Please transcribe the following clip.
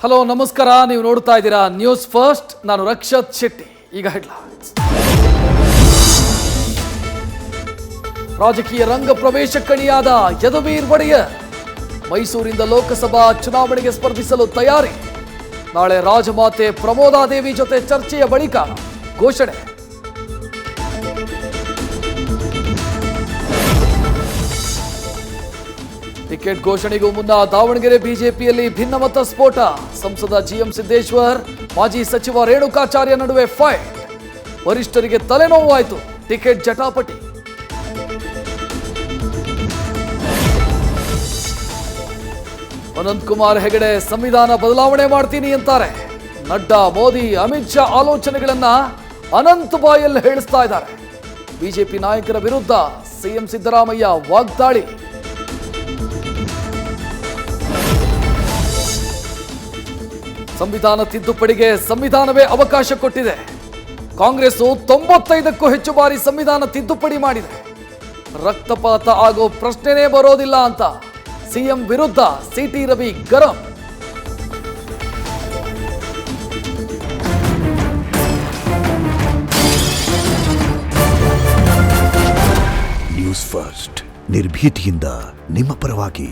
Hello ನಮಸ್ಕಾರ, ನೀವು ನೋಡ್ತಾ ಇದ್ದೀರಾ ನ್ಯೂಸ್ ಫಸ್ಟ್. ನಾನು ರಕ್ಷತ್ ಶೆಟ್ಟಿ. ಈಗ ಹೆಡ್ಲೈನ್ಸ್. ರಾಜಕೀಯ ರಂಗ ಪ್ರವೇಶಕ್ಕಣಿಯಾದ ಯದುವೀರ್ ಒಡೆಯರ್ ಮೈಸೂರಿಂದ ಲೋಕಸಭಾ ಚುನಾವಣೆಗೆ ಸ್ಪರ್ಧಿಸಲು ತಯಾರಿ. ನಾಳೆ ರಾಜಮಾತೆ ಪ್ರಮೋದಾದೇವಿ ಜೊತೆ ಚರ್ಚೆಯ ಬಳಿಕ ಘೋಷಣೆ. ಟಿಕೆಟ್ ಘೋಷಣೆಗೂ ಮುನ್ನ ದಾವಣಗೆರೆ ಬಿಜೆಪಿಯಲ್ಲಿ ಭಿನ್ನಮತ ಸ್ಫೋಟ. ಸಂಸದ ಜಿಎಂ ಸಿದ್ದೇಶ್ವರ್, ಮಾಜಿ ಸಚಿವ ರೇಣುಕಾಚಾರ್ಯ ನಡುವೆ ಫೈಟ್. ವರಿಷ್ಠರಿಗೆ ತಲೆನೋವಾಯಿತು. ಟಿಕೆಟ್ ಜಟಾಪಟಿ. ಅನಂತಕುಮಾರ್ ಹೆಗಡೆ ಸಂವಿಧಾನ ಬದಲಾವಣೆ ಮಾಡ್ತೀನಿ ಅಂತಾರೆ. ನಡ್ಡಾ, ಮೋದಿ, ಅಮಿತ್ ಶಾ ಆಲೋಚನೆಗಳನ್ನ ಅನಂತ್ ಬಾಯಲ್ಲಿ ಹೇಳಿಸ್ತಾ ಇದ್ದಾರೆ. ಬಿಜೆಪಿ ನಾಯಕರ ವಿರುದ್ಧ ಸಿಎಂ ಸಿದ್ದರಾಮಯ್ಯ ವಾಗ್ದಾಳಿ. ಸಂವಿಧಾನ ತಿದ್ದುಪಡಿಗೆ ಸಂವಿಧಾನವೇ ಅವಕಾಶ ಕೊಟ್ಟಿದೆ. ಕಾಂಗ್ರೆಸ್ 95ಕ್ಕೂ ಹೆಚ್ಚು ಬಾರಿ ಸಂವಿಧಾನ ತಿದ್ದುಪಡಿ ಮಾಡಿದೆ. ರಕ್ತಪಾತ ಆಗೋ ಪ್ರಶ್ನೆನೇ ಬರೋದಿಲ್ಲ ಅಂತ ಸಿಎಂ ವಿರುದ್ಧ ಸಿಟಿ ರವಿ ಗರಂ. ನ್ಯೂಸ್ ಫಸ್ಟ್, ನಿರ್ಭೀತಿಯಿಂದ ನಿಮ್ಮ ಪರವಾಗಿ.